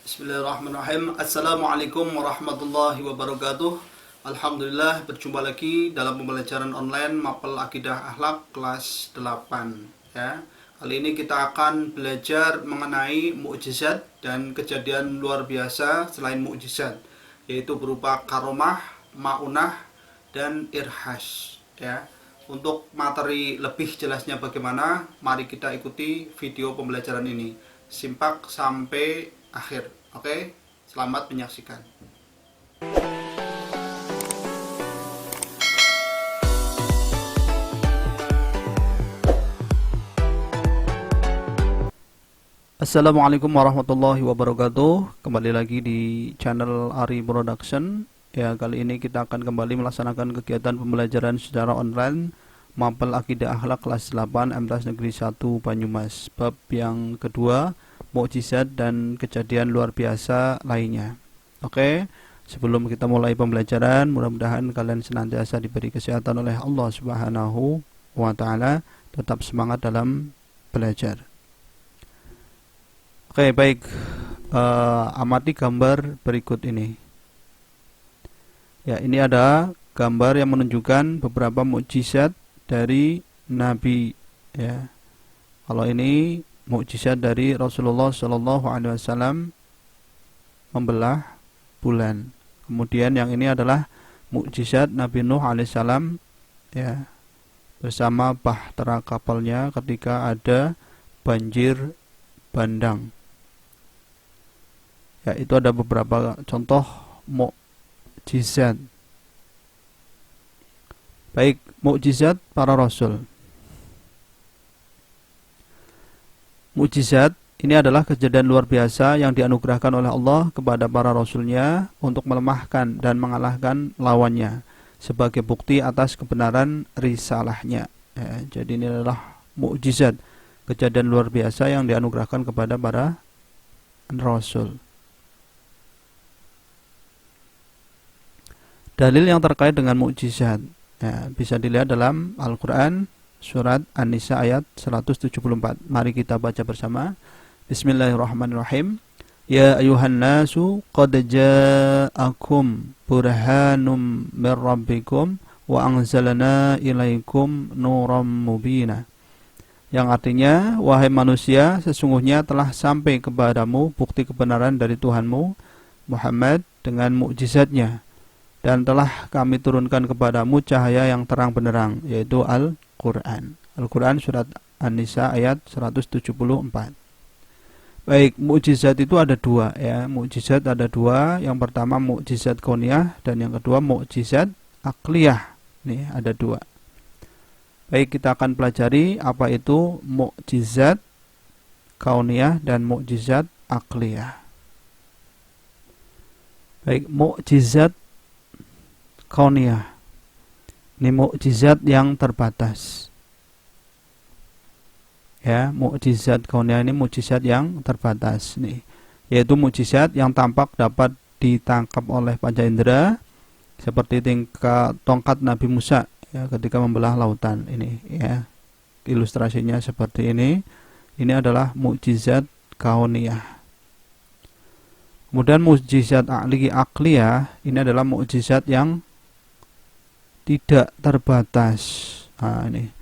Bismillahirrahmanirrahim. Assalamualaikum warahmatullahi wabarakatuh. Alhamdulillah, berjumpa lagi dalam pembelajaran online Mapel Akidah Akhlak kelas 8 ya. Kali ini kita akan belajar mengenai mukjizat dan kejadian luar biasa selain mukjizat, yaitu berupa karomah, maunah, dan irhas ya. Untuk materi lebih jelasnya bagaimana, mari kita ikuti video pembelajaran ini. Simpak sampai akhir. Oke, selamat menyaksikan. Assalamualaikum warahmatullahi wabarakatuh. Kembali lagi di channel Ari Production. Ya, kali ini kita akan kembali melaksanakan kegiatan pembelajaran secara online Mapel Akidah Akhlak kelas 8 MTAS Negeri 1 Banyumas. Bab yang kedua, mukjizat dan kejadian luar biasa lainnya. Oke, sebelum kita mulai pembelajaran, mudah-mudahan kalian senantiasa diberi kesehatan oleh Allah Subhanahu wa taala, tetap semangat dalam belajar. Oke, baik. Amati gambar berikut ini. Ya, ini ada gambar yang menunjukkan beberapa mukjizat dari Nabi ya. Kalau ini mukjizat dari Rasulullah Shallallahu Alaihi Wasallam membelah bulan. Kemudian yang ini adalah mukjizat Nabi Nuh Alaihissalam ya, bersama bahtera kapalnya ketika ada banjir bandang. Ya, itu ada beberapa contoh mukjizat. Baik, mukjizat para rasul. Mukjizat ini adalah kejadian luar biasa yang dianugerahkan oleh Allah kepada para rasulnya untuk melemahkan dan mengalahkan lawannya sebagai bukti atas kebenaran risalahnya. Ya, jadi ini adalah mukjizat, kejadian luar biasa yang dianugerahkan kepada para rasul. Dalil yang terkait dengan mukjizat ya, bisa dilihat dalam Al-Quran surat An-Nisa ayat 174. Mari kita baca bersama. Bismillahirrahmanirrahim. Ya ayuhan nasu qad ja'akum burhanum mir rabbikum wa anzalna ilaikum nuram mubina. Yang artinya, wahai manusia, sesungguhnya telah sampai kepadamu bukti kebenaran dari Tuhanmu Muhammad dengan mukjizatnya, dan telah kami turunkan kepadamu cahaya yang terang benderang, yaitu Al-Quran. Al-Quran surat An-Nisa ayat 174. Baik, mukjizat itu ada dua ya. Mukjizat ada dua. Yang pertama mukjizat kauniyah dan yang kedua mukjizat akliyah. Nih, ada dua. Baik, kita akan pelajari apa itu mukjizat kauniyah dan mukjizat akliyah. Baik, mukjizat kauniyah ini mukjizat yang terbatas ya. Mukjizat kauniyah ini mukjizat yang terbatas nih, yaitu mukjizat yang tampak dapat ditangkap oleh panca indera, seperti tongkat Nabi Musa ya, ketika membelah lautan ini ya. Ilustrasinya seperti ini. Ini adalah mukjizat kauniyah. Kemudian mukjizat akliyah ini adalah mukjizat yang tidak terbatas. Nah, ini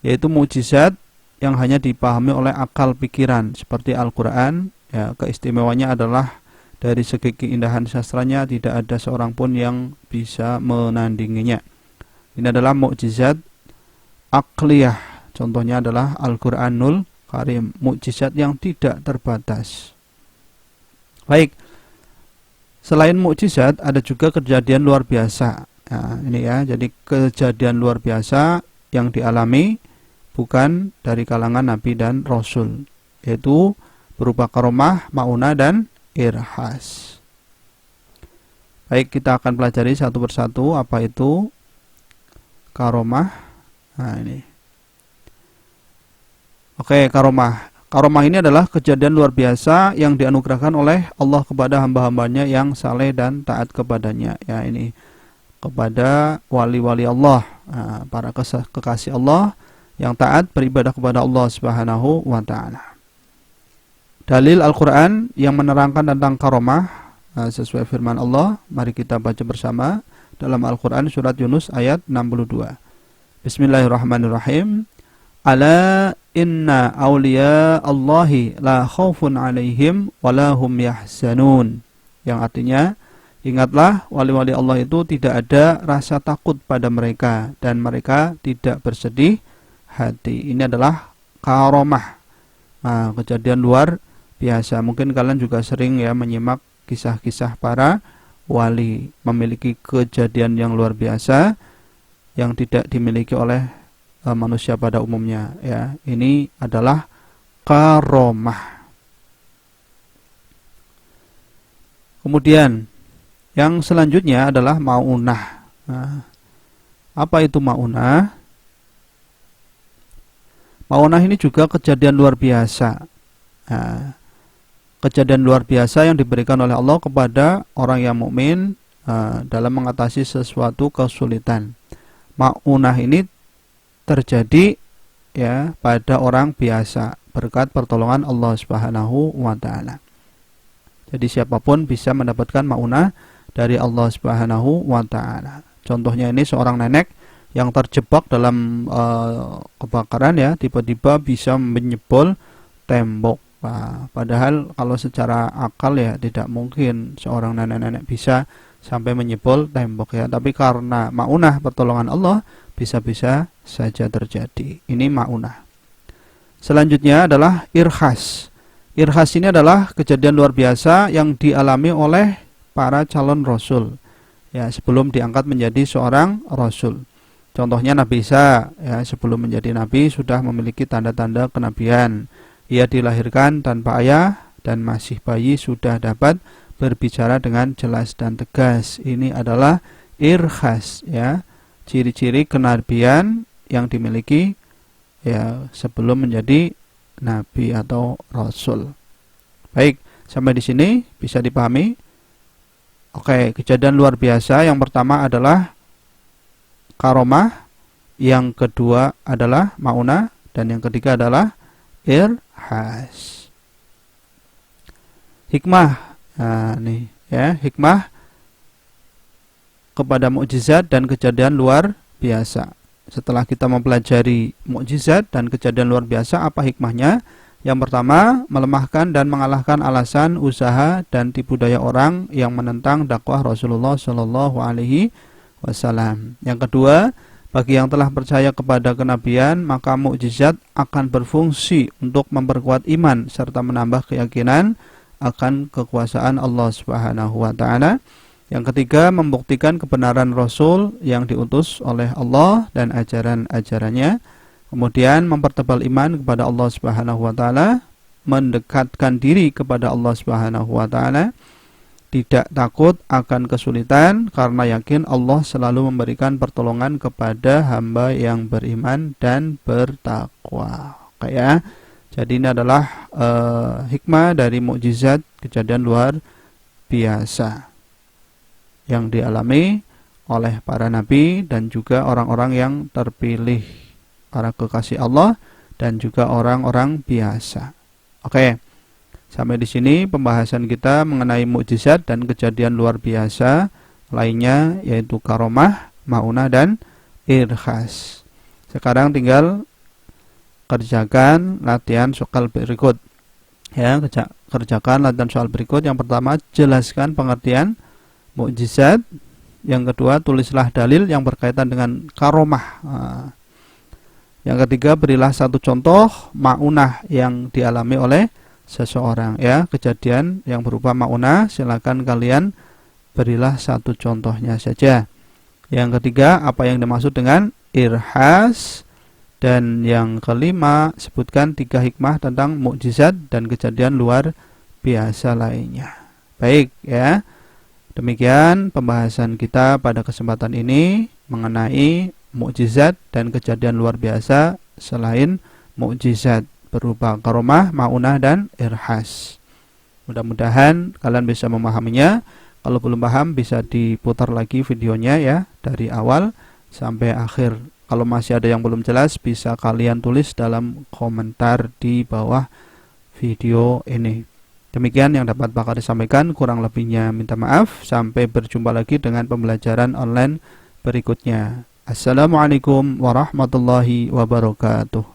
yaitu mukjizat yang hanya dipahami oleh akal pikiran seperti Al-Quran ya. Keistimewanya adalah dari segi keindahan sastranya tidak ada seorang pun yang bisa menandinginya. Ini adalah mukjizat akliyah. Contohnya adalah Al-Quranul Karim, mukjizat yang tidak terbatas. Baik, selain mukjizat ada juga kejadian luar biasa. Nah, ini ya, jadi kejadian luar biasa yang dialami bukan dari kalangan Nabi dan Rasul, yaitu berupa karomah, maunah, dan irhas. Baik, kita akan pelajari satu persatu apa itu karomah. Nah, ini. Oke, karomah. Karomah ini adalah kejadian luar biasa yang dianugerahkan oleh Allah kepada hamba-hambanya yang saleh dan taat kepadanya. Ya, ini kepada wali-wali Allah, para kekasih Allah yang taat beribadah kepada Allah Subhanahu wa taala. dalil Al-Quran yang menerangkan tentang karomah sesuai firman Allah. Mari kita baca bersama dalam Al-Quran surat Yunus ayat 62. Bismillahirrahmanirrahim. Ala inna awliya Allahi la khawfun alaihim walahum yahzanun. Yang artinya, ingatlah, wali-wali Allah itu tidak ada rasa takut pada mereka dan mereka tidak bersedih hati. Ini adalah karomah, kejadian luar biasa. Mungkin kalian juga sering ya menyimak kisah-kisah para wali memiliki kejadian yang luar biasa yang tidak dimiliki oleh manusia pada umumnya ya. Ini adalah karomah. Kemudian yang selanjutnya adalah maunah. Apa itu maunah? Maunah ini juga kejadian luar biasa. Kejadian luar biasa yang diberikan oleh Allah kepada orang yang mukmin dalam mengatasi sesuatu kesulitan. Maunah ini terjadi ya pada orang biasa berkat pertolongan Allah Subhanahu wa taala. Jadi siapapun bisa mendapatkan maunah dari Allah Subhanahu wa taala. Contohnya ini seorang nenek yang terjebak dalam kebakaran ya, tiba-tiba bisa menyebol tembok. Padahal kalau secara akal ya tidak mungkin seorang nenek-nenek bisa sampai menyebol tembok ya, tapi karena maunah pertolongan Allah bisa-bisa saja terjadi. Ini maunah. Selanjutnya adalah irhas. Irhas ini adalah kejadian luar biasa yang dialami oleh para calon rasul ya sebelum diangkat menjadi seorang rasul. Contohnya Nabi Isa ya, sebelum menjadi nabi sudah memiliki tanda-tanda kenabian. Ia dilahirkan tanpa ayah dan masih bayi sudah dapat berbicara dengan jelas dan tegas. Ini adalah irhas ya, ciri-ciri kenabian yang dimiliki ya sebelum menjadi nabi atau rasul. Baik, sampai di sini bisa dipahami? Oke, kejadian luar biasa yang pertama adalah karomah, yang kedua adalah maunah, dan yang ketiga adalah irhas. Hikmah, nih ya, hikmah kepada mukjizat dan kejadian luar biasa. Setelah kita mempelajari mukjizat dan kejadian luar biasa, apa hikmahnya? Yang pertama, melemahkan dan mengalahkan alasan, usaha, dan tipu daya orang yang menentang dakwah Rasulullah Shallallahu Alaihi Wasallam. Yang kedua, bagi yang telah percaya kepada kenabian, maka mukjizat akan berfungsi untuk memperkuat iman serta menambah keyakinan akan kekuasaan Allah Subhanahu wa taala. Yang ketiga, membuktikan kebenaran Rasul yang diutus oleh Allah dan ajaran-ajarannya. Kemudian mempertebal iman kepada Allah Subhanahu wa taala, mendekatkan diri kepada Allah Subhanahu wa taala. Tidak takut akan kesulitan karena yakin Allah selalu memberikan pertolongan kepada hamba yang beriman dan bertakwa. Oke ya. Jadi ini adalah hikmah dari mukjizat kejadian luar biasa yang dialami oleh para nabi dan juga orang-orang yang terpilih, para kekasih Allah dan juga orang-orang biasa. Oke. Sampai di sini pembahasan kita mengenai mukjizat dan kejadian luar biasa lainnya, yaitu karomah, maunah, dan irhas. Sekarang tinggal kerjakan latihan soal berikut. Ya, kerjakan latihan soal berikut. Yang pertama, jelaskan pengertian mukjizat. Yang kedua, tulislah dalil yang berkaitan dengan karomah. Yang ketiga, berilah satu contoh maunah yang dialami oleh seseorang ya, kejadian yang berupa maunah. Silakan kalian berilah satu contohnya saja. Yang ketiga, apa yang dimaksud dengan irhas. Dan yang kelima, sebutkan 3 hikmah tentang mukjizat dan kejadian luar biasa lainnya. Baik ya, demikian pembahasan kita pada kesempatan ini mengenai mukjizat dan kejadian luar biasa selain mukjizat berupa karomah, maunah, dan irhas. Mudah-mudahan kalian bisa memahaminya. Kalau belum paham bisa diputar lagi videonya ya, dari awal sampai akhir. Kalau masih ada yang belum jelas bisa kalian tulis dalam komentar di bawah video ini. Demikian yang dapat Pak Kadi sampaikan, kurang lebihnya minta maaf. Sampai berjumpa lagi dengan pembelajaran online berikutnya. Assalamualaikum warahmatullahi wabarakatuh.